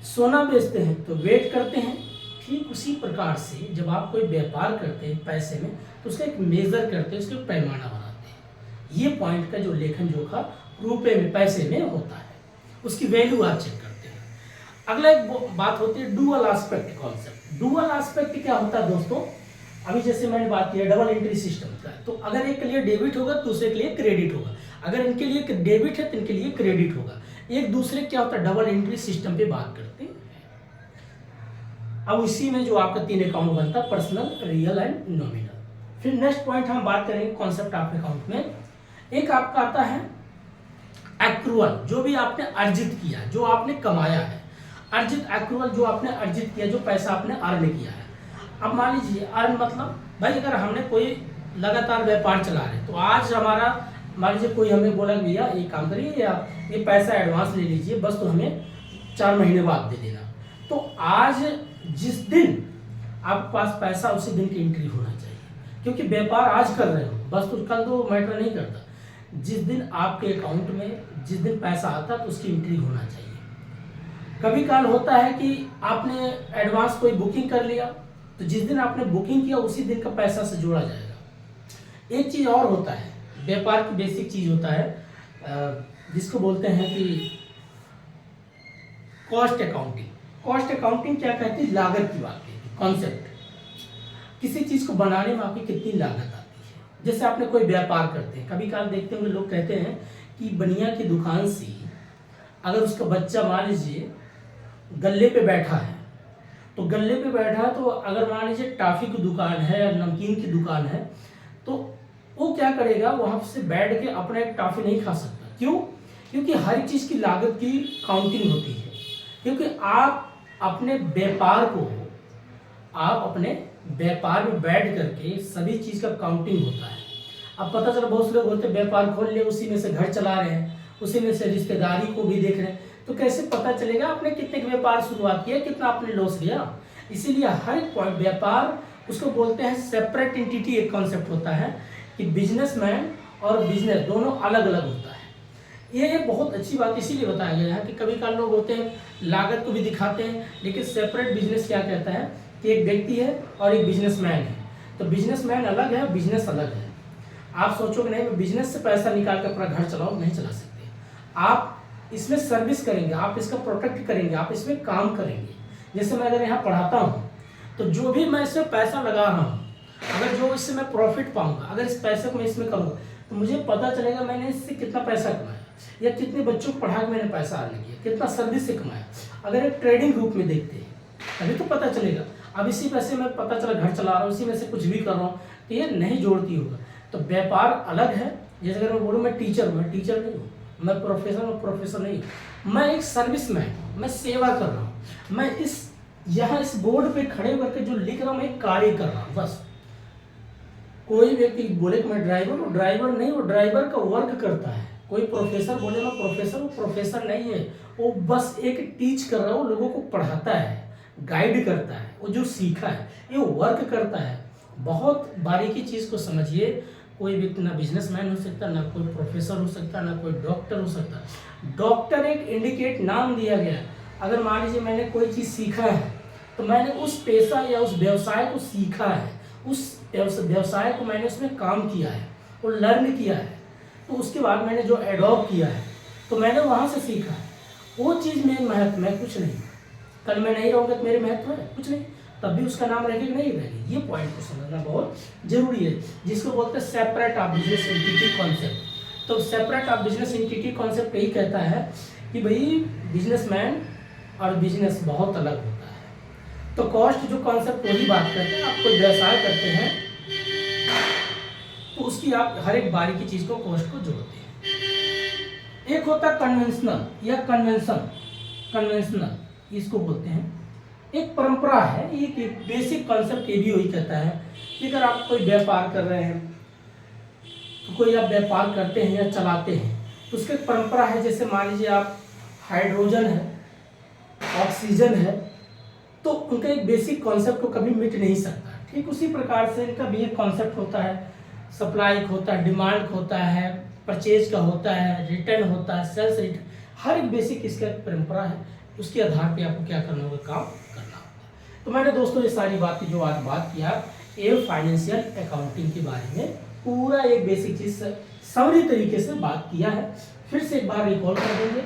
सोना बेचते हैं तो वेट करते हैं। ठीक उसी प्रकार से जब आप कोई व्यापार करते हैं पैसे में तो उसका एक मेजर करते हैं, उसका एक पैमाना बनाते हैं। ये पॉइंट का जो लेखन जोखा रुपए में पैसे में होता है, उसकी वैल्यू आप चेक करते हैं। अगला एक बात होती है dual aspect concept. Dual aspect क्या होता है दोस्तों, अभी जैसे मैंने बात किया डबल एंट्री सिस्टम का, तो अगर एक के लिए डेबिट होगा तो दूसरे के लिए क्रेडिट होगा, अगर इनके लिए डेबिट है तो इनके लिए क्रेडिट होगा। एक दूसरे क्या होता है डबल एंट्री सिस्टम पे बात करते हैं। अब इसी में जो आपका 3 अकाउंट बनता है, पर्सनल, रियल एंड नॉमिनल। फिर नेक्स्ट पॉइंट हम बात करेंगे कॉन्सेप्ट ऑफ अकाउंट में। एक आपका आता है एक्रूअल, जो भी आपने अर्जित किया, जो आपने कमाया है, अर्जित एक्रूअल जो आपने अर्जित किया, जो पैसा आपने अर्न किया है। अब मान लीजिए अर्न मतलब भाई अगर हमने कोई लगातार व्यापार चला रहे तो आज हमारा मान लीजिए कोई हमें बोला भैया ये काम करिए या ये पैसा एडवांस ले लीजिए बस, तो हमें 4 महीने बाद दे देना। तो आज जिस दिन आपके पास पैसा उसी दिन की एंट्री होना चाहिए, क्योंकि व्यापार आज कर रहे हो बस, तो कल तो मैटर नहीं करता। जिस दिन आपके अकाउंट में जिस दिन पैसा आता है तो उसकी एंट्री होना चाहिए। कभी काल होता है कि आपने एडवांस कोई बुकिंग कर लिया तो जिस दिन आपने बुकिंग किया उसी दिन का पैसा से जोड़ा जाएगा। एक चीज और होता है, व्यापार की बेसिक चीज होता है जिसको बोलते हैं कि कॉस्ट अकाउंटिंग। कॉस्ट अकाउंटिंग क्या कहती है, लागत की बात है, कॉन्सेप्ट। किसी चीज को बनाने में आपकी कितनी लागत आती है। जैसे आपने कोई व्यापार करते हैं, कभी काल देखते होंगे लोग कहते हैं कि बनिया की दुकान से अगर उसका बच्चा मान लीजिए गल्ले पे बैठा है, तो गल्ले पे बैठा है तो अगर मान लीजिए टॉफी की दुकान है या नमकीन की दुकान है तो वो क्या करेगा, वहां से बैठ के अपना एक टॉफी नहीं खा सकता। क्यों? क्योंकि हर चीज की लागत की काउंटिंग होती है। क्योंकि आप अपने व्यापार में बैठ करके सभी चीज का काउंटिंग होता है। अब पता चला बहुत से लोग होते हैं व्यापार खोल लिए, उसी में से घर चला रहे हैं, उसी में से रिश्तेदारी को भी देख रहे हैं, तो कैसे पता चलेगा आपने कितने व्यापार शुरुआत किया, कितना आपने लॉस लिया। इसीलिए हर एक पॉइंट व्यापार उसको बोलते हैं सेपरेट एंटिटी। एक कॉन्सेप्ट होता है कि बिजनेसमैन और बिजनेस दोनों अलग अलग होता है। ये बहुत अच्छी बात इसीलिए बताया गया है कि कभी काल लोग होते हैं लागत को भी दिखाते हैं, लेकिन सेपरेट बिजनेस क्या कहता है कि एक व्यक्ति है और एक बिजनेसमैन है। तो बिजनेसमैन अलग है, बिजनेस अलग है। आप सोचोगे नहीं मैं बिजनेस से पैसा निकाल कर अपना घर चलाओ, नहीं चला सकते। आप इसमें सर्विस करेंगे, आप इसका प्रोटेक्ट करेंगे, आप इसमें काम करेंगे। जैसे मैं अगर यहाँ पढ़ाता हूँ तो जो भी मैं इसमें पैसा लगा रहा हूँ, अगर जो इससे मैं प्रॉफिट पाऊंगा, अगर इस पैसे को मैं इसमें करूँगा तो मुझे पता चलेगा मैंने इससे कितना पैसा कमाया या कितने बच्चों को पढ़ा के मैंने पैसा अर्न किया, कितना सर्विस से कमाया। अगर एक ट्रेडिंग ग्रुप में देखते हैं तभी तो पता चलेगा। अब इसी पैसे में पता चला घर चला रहा हूँ, इसी में से कुछ भी कर रहा हूँ, तो ये नहीं जोड़ती होगा। तो व्यापार अलग है। जैसे अगर मैं बोलूँ मैं टीचर नहीं हूँ, मैं प्रोफेसर नहीं हूँ, मैं एक सर्विसमैन हूँ, मैं सेवा कर रहा हूँ। मैं यहाँ इस बोर्ड पे खड़े होकर के जो लिख रहा हूँ मैं एक कार्य कर रहा हूँ बस। कोई व्यक्ति बोले कि मैं ड्राइवर हूँ, ड्राइवर नहीं, वो ड्राइवर का वर्क करता है। कोई प्रोफेसर बोले मैं प्रोफेसर हूँ, प्रोफेसर नहीं है, वो बस एक टीच कर रहा है, वो लोगों को पढ़ाता है, गाइड करता है, वो जो सीखा है ये वर्क करता है। बहुत बारीकी चीज़ को समझिए। कोई व्यक्ति ना बिजनेसमैन हो सकता, ना कोई प्रोफेसर हो सकता, ना कोई डॉक्टर हो सकता। डॉक्टर एक इंडिकेट नाम दिया गया। अगर मान लीजिए मैंने कोई चीज़ सीखा है तो मैंने उस पेशा या उस व्यवसाय को सीखा है, उस व्यवसाय को मैंने उसमें काम किया है, वो लर्न किया है, तो उसके बाद मैंने जो एडॉप्ट किया है तो मैंने वहाँ से सीखा है। वो चीज़ मेरे महत्व में कुछ नहीं। कल मैं नहीं रहूँगा तो मेरे महत्व है कुछ नहीं, तब भी उसका नाम रहेगा कि नहीं रहेगा। ये पॉइंट को समझना बहुत जरूरी है, जिसको बोलते हैं separate of business entity concept. तो separate of business entity concept यही कहता है कि भाई बिजनेसमैन और बिजनेस बहुत अलग होता है। तो कॉस्ट जो कॉन्सेप्ट वही बात करते हैं, आप कोई व्यवसाय करते हैं तो उसकी आप हर एक बारीकी चीज को कॉस्ट को जोड़ते हैं। एक होता है कन्वेंशनल या कन्वेंशनल इसको बोलते हैं, एक परंपरा है। एक बेसिक कॉन्सेप्ट ये भी वही कहता है कि अगर आप कोई व्यापार कर रहे हैं तो कोई आप व्यापार करते हैं या चलाते हैं, तो उसकी एक परंपरा है। जैसे मान लीजिए आप हाइड्रोजन है, ऑक्सीजन है, तो उनका एक बेसिक कॉन्सेप्ट को कभी मिट नहीं सकता। ठीक उसी प्रकार से इनका भी एक कॉन्सेप्ट होता है, सप्लाई का होता है, डिमांड का होता है, परचेज का होता है, रिटर्न होता है, सेल्स रिटर्न, हर एक बेसिक इसका एक परंपरा है। उसके आधार पे आपको क्या करना होगा, काम करना होगा। तो मैंने दोस्तों ये सारी बातें जो आज बात किया ये फाइनेंशियल अकाउंटिंग के बारे में पूरा एक बेसिक चीज समरी तरीके से बात किया है। फिर से एक बार रिकॉल कर देंगे।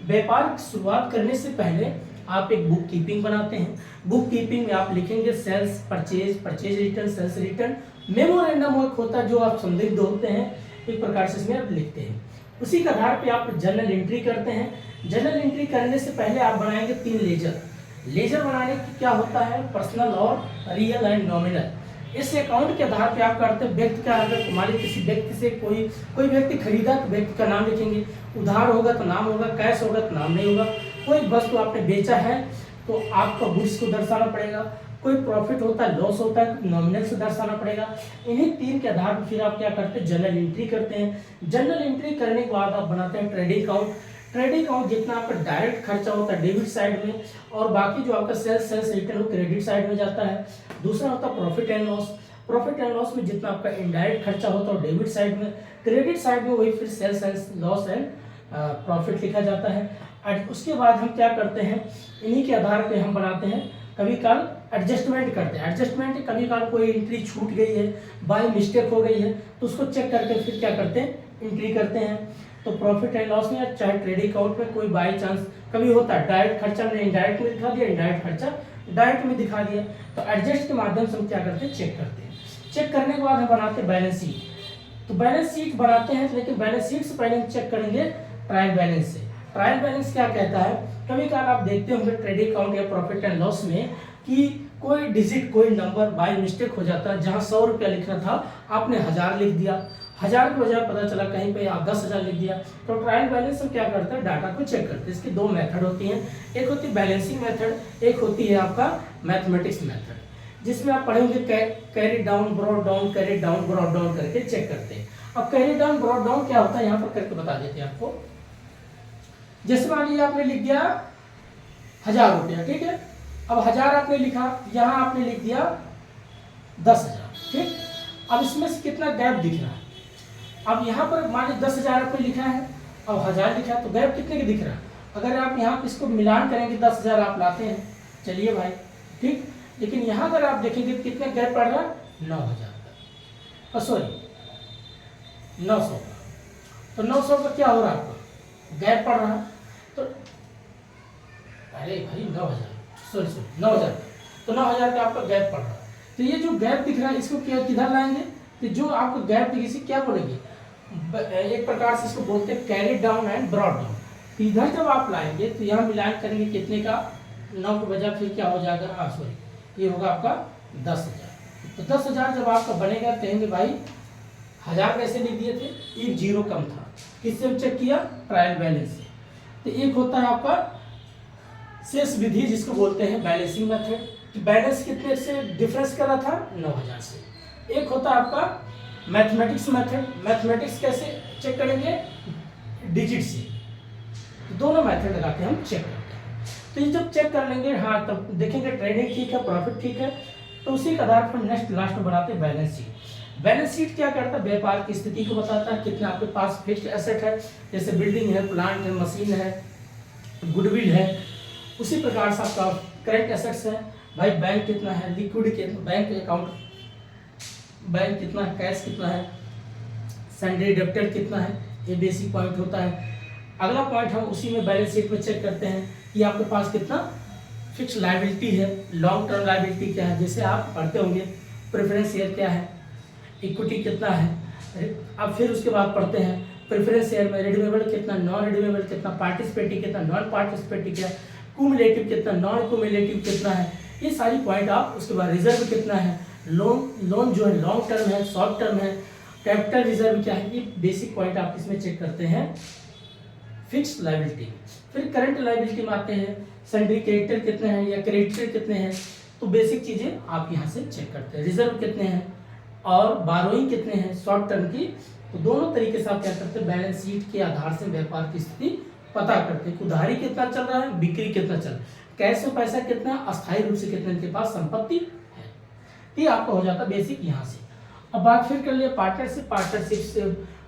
व्यापार की शुरुआत करने से पहले आप एक बुक कीपिंग बनाते हैं। बुक कीपिंग में आप लिखेंगे sales, purchase, purchase return, sales return. Memorandum work होता है जो आप संदिग्ध होते हैं, एक प्रकार से इसमें आप लिखते हैं। उसी के आधार पे आप जर्नल एंट्री करते हैं। जर्नल एंट्री करने से पहले आप बनाएंगे 3 लेजर। लेजर बनाने की क्या होता है, पर्सनल और रियल एंड नॉमिनल। इस अकाउंट के आधार पे आप करते हैं व्यक्ति का, अगर मान लीजिए किसी व्यक्ति से कोई व्यक्ति खरीदा तो व्यक्ति का नाम लिखेंगे, उधार होगा तो नाम होगा, कैश होगा तो नाम नहीं होगा। कोई वस्तु आपने बेचा है तो आपका गुड्स को दर्शाना पड़ेगा, कोई प्रॉफिट होता है, लॉस होता है तो नॉमिनल से दर्शाना पड़ेगा। इन्हीं 3 के आधार पर फिर आप क्या करते हैं, जर्नल एंट्री करते हैं। जर्नल एंट्री करने के बाद आप बनाते हैं ट्रेडिंग अकाउंट। ट्रेडिंग अकाउंट जितना आपका डायरेक्ट खर्चा होता है डेबिट साइड में, और बाकी जो आपका सेल्स रिटर्न हो क्रेडिट साइड में जाता है। दूसरा होता है profit and loss. Profit and loss में जितना आपका इनडायरेक्ट खर्चा होता है डेबिट साइड में, क्रेडिट साइड में वही फिर sales and loss and profit लिखा जाता है। और उसके बाद हम क्या करते हैं, इन्हीं के आधार पे हम बनाते हैं, कभी काल एडजस्टमेंट करते हैं। एडजस्टमेंट कभी काल कोई एंट्री छूट गई है, बाय मिस्टेक हो गई है, तो उसको चेक करके फिर क्या करते हैं, एंट्री करते हैं। तो प्रॉफिट एंड लॉस में चाहे ट्रेडिंग अकाउंट में कोई बाई चांस कभी होता है डायरेक्ट खर्चा हमने इनडायरेक्ट में दिखा दिया, इनडायरेक्ट खर्चा डायरेक्ट में दिखा दिया, तो एडजस्ट के माध्यम से हम क्या करते हैं, चेक करते हैं। चेक करने के बाद हम बनाते हैं बैलेंस शीट। तो बैलेंस शीट बनाते हैं, लेकिन बैलेंस शीट से पहले हम चेक करेंगे ट्रायल बैलेंस से। ट्रायल बैलेंस क्या कहता है, कभी कभार आप देखते होंगे ट्रेडिंग अकाउंट या प्रॉफिट एंड लॉस में कि कोई डिजिट, कोई नंबर बाय मिस्टेक हो जाता है। जहां 100 रुपया लिखना था आपने 1000 लिख दिया, 1000 के बजाय पता चला कहीं पे आप 10,000 लिख दिया। तो ट्रायल बैलेंस में क्या करते हैं, डाटा को चेक करते हैं। इसकी 2 मेथड होती हैं, एक होती है बैलेंसिंग मेथड, एक होती है आपका मैथमेटिक्स मेथड, जिसमें आप पढ़ेंगे carry down brought down, carry down brought down करके चेक करते हैं। अब कैरी डाउन ब्रॉड डाउन क्या होता है यहाँ पर करके बता देते हैं आपको। जैसे मान लीजिए आपने लिख दिया 1000 रुपया, ठीक है। अब 1000 आपने लिखा, यहाँ आपने लिख दिया 10,000, ठीक। अब इसमें से कितना गैप दिख रहा है, अब यहाँ पर मान लीजिए 10,000 आपने लिखा है और 1000 लिखा है, तो गैप कितने का दिख रहा है। अगर आप यहाँ इसको मिलान करेंगे 10,000 आप लाते हैं, चलिए भाई, ठीक। लेकिन यहाँ अगर आप देखेंगे कितना गैप पड़ रहा है, 9,000 का, सॉरी 900 का। तो 900 का क्या हो रहा है, आपका गैप पड़ रहा है। तो अरे भाई 9,000, सॉरी 9,000, तो 9,000 का आपका गैप पड़ रहा है। तो ये जो गैप दिख रहा है इसको क्या किधर लाएंगे, तो जो आपको गैप दिखे इसे क्या बोलेंगे, एक प्रकार से इसको बोलते हैं carry down and brought down. तो इधर जब आप लाएंगे तो यहाँ मिलान करेंगे कितने का, 9 के बजाय फिर क्या हो जाएगा, सॉरी ये होगा आपका 10,000। तो 10,000 जब आपका बनेगा कहेंगे भाई 1000 कैसे लिख दिए थे, एक जीरो कम था, किससे हम चेक किया, ट्रायल बैलेंस से। तो एक होता है आपका शेष विधि जिसको बोलते हैं बैलेंसिंग मेथड, कि बैलेंस कितने से डिफरेंस कर रहा था, 9,000 से। एक होता है आपका मैथमेटिक्स मेथड, मैथमेटिक्स कैसे चेक करेंगे, डिजिट से। तो दोनों मेथड लगा के हम चेक करते हैं। तो ये जब चेक कर लेंगे, हाँ तब देखेंगे ट्रेडिंग ठीक है, प्रॉफिट ठीक है, तो उसी के आधार पर नेक्स्ट लास्ट में बनाते हैं बैलेंस शीट। बैलेंस शीट क्या करता है, व्यापार की स्थिति को बताता है, कितना आपके पास फिक्स्ड एसेट है, जैसे बिल्डिंग है, प्लांट है, मशीन है, गुडविल है। उसी प्रकार से आपका करेंट एसेट्स है, भाई बैंक कितना है, लिक्विड कितना, बैंक अकाउंट बैंक कितना है, कैश कितना है, सैलरी डेब्टर कितना है, ये बेसिक पॉइंट होता है। अगला पॉइंट हम उसी में बैलेंस शीट में चेक करते हैं कि आपके पास कितना फिक्स लायबिलिटी है, लॉन्ग टर्म लायबिलिटी क्या है, जैसे आप पढ़ते होंगे प्रेफरेंस शेयर क्या है, इक्विटी कितना है। अब फिर उसके बाद पढ़ते हैं प्रेफरेंस शेयर में रिडीमेबल कितना, नॉन रिडीमेबल कितना, पार्टिसिपेटिव कितना, नॉन पार्टिसिपेटिव क्या, कुमुलेटिव कितना, नॉन कुमुलेटिव कितना है, ये सारी पॉइंट आप। उसके बाद रिजर्व कितना है, लोन जो है लॉन्ग टर्म है, शॉर्ट टर्म है, कैपिटल रिजर्व क्या है, ये बेसिक पॉइंट आप इसमें चेक करते हैं। फिक्स लायबिलिटी, फिर करंट लायबिलिटी में आते हैं, सन्ड्री क्रेडिटर कितने हैं या क्रेडिटर कितने हैं, तो बेसिक चीजें आप यहाँ से चेक करते हैं। रिजर्व कितने हैं और बारोइंग कितने हैं, शॉर्ट टर्म की तो दोनों तरीके से आप क्या करते हैं, बैलेंस शीट के आधार से व्यापार की स्थिति पता करते हैं। उधारी कितना चल रहा है, बिक्री कितना चल रहा है, कैश में पैसा कितना, अस्थायी रूप से कितने के पास संपत्ति है। ये आपका हो जाता है बेसिक यहाँ से। अब बात फिर कर लिया पार्टनरशिप। पार्टनरशिप से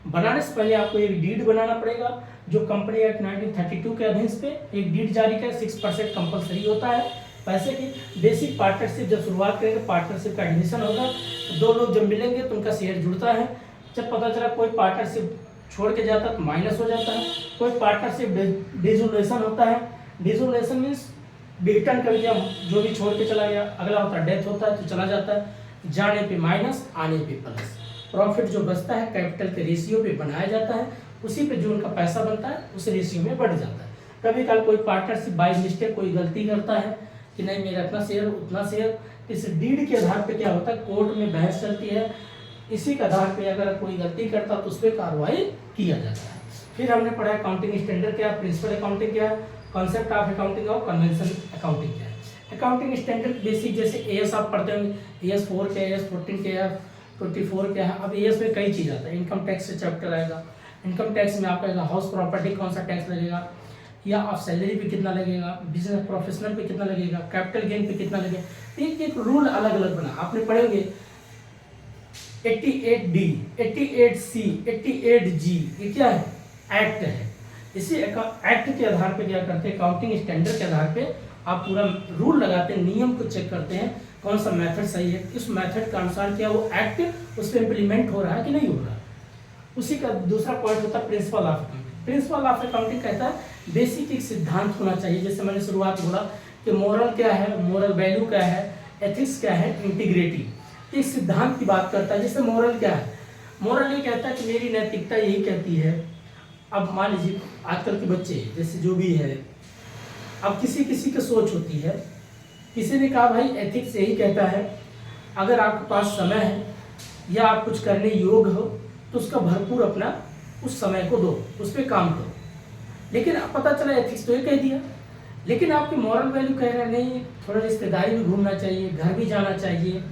बनाने से पहले आपको एक डीड बनाना पड़ेगा, जो कंपनी एक्ट 1932 के अधीन पे एक डीड जारी कर 6% कंपलसरी होता है पैसे की। बेसिक पार्टनरशिप जब शुरुआत करेंगे, पार्टनरशिप का एडमिशन होगा, तो दो लोग जब मिलेंगे तो उनका शेयर जुड़ता है। जब पता चला कोई पार्टनरशिप छोड़ के जाता है तो माइनस हो जाता है। कोई पार्टनरशिप डिसोल्यूशन होता है। डिसोल्यूशन मीन्स रिटर्न कर दिया, जो भी छोड़ के चला गया, अगला होता है डेथ होता है तो चला जाता है, जाने पे माइनस आने पे प्लस। प्रॉफिट जो बचता है कैपिटल के रेशियो पे बनाया जाता है, उसी पे जो उनका पैसा बनता है उस रेशियो में बढ़ जाता है। कभी कभी कोई पार्टनरशिप बाय मिस्टेक कोई गलती करता है कि नहीं मेरा इतना शेयर उतना शेयर, इस डीड के आधार पे क्या होता है, कोर्ट में बहस चलती है, इसी के आधार पे अगर कोई गलती करता तो उस पर कार्रवाई किया जाता है। फिर हमने पढ़ा अकाउंटिंग स्टैंडर्ड क्या है, प्रिंसिपल अकाउंटिंग क्या है, कॉन्सेप्ट ऑफ अकाउंटिंग और कन्वेंशन अकाउंटिंग क्या है। अकाउंटिंग स्टैंडर्ड बेसिक जैसे एएस आप पढ़ते होंगे, एएस 4 क्या है, एएस 14 क्या है, 24 क्या है। अब एएस में कई चीज़ आता है, इनकम टैक्स से चैप्टर आएगा, इनकम टैक्स में आपका हाउस प्रॉपर्टी कौन सा टैक्स लगेगा, या आप सैलरी पे कितना लगेगा, बिजनेस प्रोफेशनल पे कितना लगेगा, कैपिटल गेन पे कितना लगेगा। एक एक रूल अलग अलग बना आपने पढ़ेंगे। 88D, 88C, 88G ये क्या है, एक्ट है। इसी एक्ट के आधार पे क्या करते हैं, अकाउंटिंग स्टैंडर्ड के आधार पे आप पूरा रूल लगाते हैं, नियम को चेक करते हैं कौन सा मेथड सही है, किस मेथड के अनुसार क्या वो एक्ट उस पर इम्प्लीमेंट हो रहा है कि नहीं हो रहा है। उसी का दूसरा पॉइंट होता है principle of accounting. Principle of accounting कहता है बेसिक एक सिद्धांत होना चाहिए। जैसे मैंने शुरुआत बोला कि मोरल क्या है, मोरल वैल्यू क्या है, एथिक्स क्या है, इंटीग्रिटी, एक सिद्धांत की बात करता है। जैसे मोरल क्या है, मोरल ये कहता है कि मेरी नैतिकता यही कहती है। अब मान लीजिए आजकल के बच्चे जैसे जो भी है, अब किसी किसी की सोच होती है, किसी ने कहा भाई एथिक्स यही कहता है अगर आपके पास समय है या आप कुछ करने योग्य हो तो उसका भरपूर अपना उस समय को दो, उस पर काम करो। लेकिन अब पता चला एथिक्स तो ये कह दिया, लेकिन आपकी मॉरल वैल्यू कह रहा है नहीं, थोड़ा रिश्तेदारी भी घूमना चाहिए, घर भी जाना चाहिए,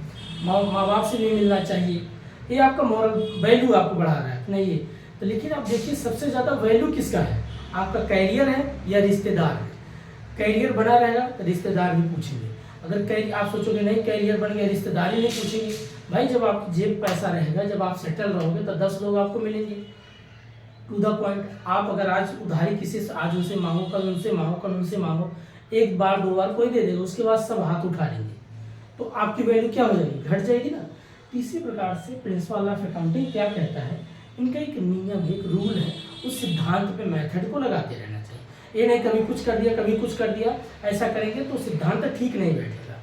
माँ बाप से भी मिलना चाहिए। ये आपका मॉरल वैल्यू आपको बढ़ा रहा है नहीं ये तो। लेकिन आप देखिए सबसे ज़्यादा वैल्यू किसका है, आपका कैरियर है या रिश्तेदार है। कैरियर बना रहेगा तो रिश्तेदार भी पूछेंगे, अगर कैरियर आप सोचोगे नहीं कैरियर बन गया रिश्तेदारी नहीं पूछेंगे। भाई जब आपकी जेब पैसा रहेगा, जब आप सेटल रहोगे तो 10 लोग आपको मिलेंगे। टू द पॉइंट, आप अगर आज उधारी किसी से आज उनसे मांगो, कल उनसे मांगो, कल उनसे मांगो, एक बार दो बार कोई दे देगा, उसके बाद सब हाथ उठा लेंगे, तो आपकी वैल्यू क्या हो जाएगी, घट जाएगी ना। इसी प्रकार से प्रिंसिपल ऑफ अकाउंटिंग क्या कहता है, इनका एक नियम है, एक रूल है, उस सिद्धांत पे मेथड को लगाते रहना चाहिए। ये नहीं कभी कुछ कर दिया कभी कुछ कर दिया, ऐसा करेंगे तो सिद्धांत ठीक नहीं बैठेगा।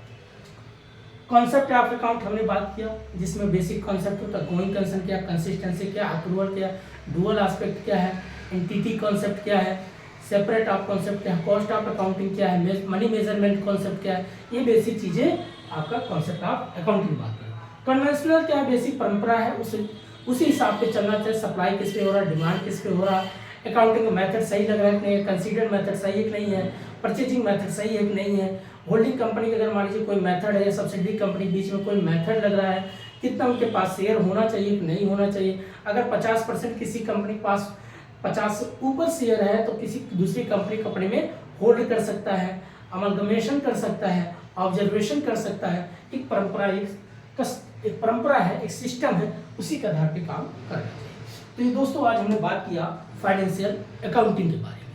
कॉन्सेप्ट ऑफ अकाउंट हमने बात किया, जिसमें बेसिक कॉन्सेप्ट होता है गोइंग कंसर्न क्या, कंसिस्टेंसी क्या, अप्रूवल क्या, डुअल एस्पेक्ट क्या है, एंटिटी कॉन्सेप्ट क्या है, सेपरेट ऑफ कॉन्सेप्ट क्या है, कॉस्ट ऑफ अकाउंटिंग क्या है, मनी मेजरमेंट कॉन्सेप्ट क्या है। ये बेसिक चीज़ें आपका कॉन्सेप्ट ऑफ अकाउंटिंग बात है। कन्वेंशनल क्या है, बेसिक परंपरा है, उसी हिसाब पे चलना चाहिए। सप्लाई किस पे हो रहा है, डिमांड किस पे हो रहा है, अकाउंटिंग का मेथड सही लग रहा है कि नहीं है, कंसीडर्ड मेथड सही है कि नहीं है, परचेजिंग मेथड सही है कि नहीं है, होल्डिंग कंपनी का अगर मान लीजिए कोई मेथड है या सब्सिडी कंपनी बीच में कोई मेथड लग रहा है, कितना उनके पास शेयर होना चाहिए कि नहीं होना चाहिए। अगर 50% किसी कंपनी के पास 50 ऊपर शेयर है तो किसी दूसरी कंपनी कंपनी में होल्ड कर सकता है, अमलगमेशन कर सकता है, ऑब्जर्वेशन कर सकता है। एक परंपरा एक परंपरा है, एक सिस्टम है, उसी के आधार पे काम करना चाहिए। तो ये दोस्तों आज हमने बात किया फाइनेंशियल अकाउंटिंग के बारे में।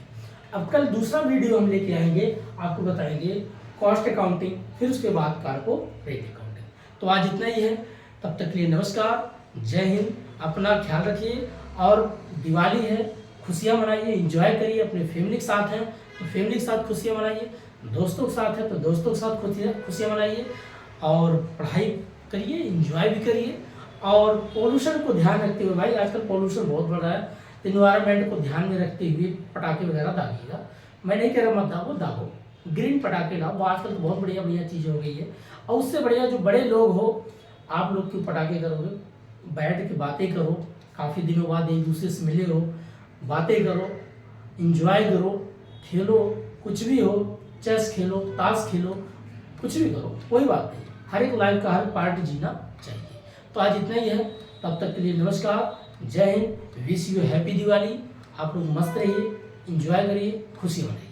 अब कल दूसरा वीडियो हम लेके आएंगे, आपको बताएंगे कॉस्ट अकाउंटिंग, फिर उसके बाद कॉर्पोरेट अकाउंटिंग। तो आज इतना ही है, तब तक के लिए नमस्कार, जय हिंद, अपना ख्याल रखिए। और दिवाली है, खुशियाँ मनाइए, एंजॉय करिए। अपने फैमिली के साथ हैं तो फैमिली के साथ खुशियाँ मनाइए, दोस्तों के साथ है तो दोस्तों के साथ खुशियाँ मनाइए, और पढ़ाई करिए, एंजॉय भी करिए। और पोल्यूशन को ध्यान रखते हुए, भाई आजकल पोल्यूशन बहुत बढ़ रहा है, इन्वायरमेंट को ध्यान में रखते हुए पटाखे वगैरह दागिएगा। मैं नहीं कह रहा मत दागो, दागो, ग्रीन पटाखे लाओ, वो आजकल तो बहुत बढ़िया बढ़िया चीज़ हो गई है। और उससे बढ़िया जो बड़े लोग हो, आप लोग क्यों पटाखे करोगे, बैठ के बातें करो, काफ़ी दिनों बाद एक दूसरे से मिले हो, बातें करो, इंजॉय करो, खेलो, कुछ भी हो, चेस खेलो, ताश खेलो, कुछ भी करो, कोई बात नहीं। हर एक लाइफ का हर पार्ट जीना चाहिए। तो आज इतना ही है, तब तक के लिए नमस्कार, जय Hind, wish you happy Diwali. आप लोग मस्त रहिए, एंजॉय करिए, खुशी मनाइए।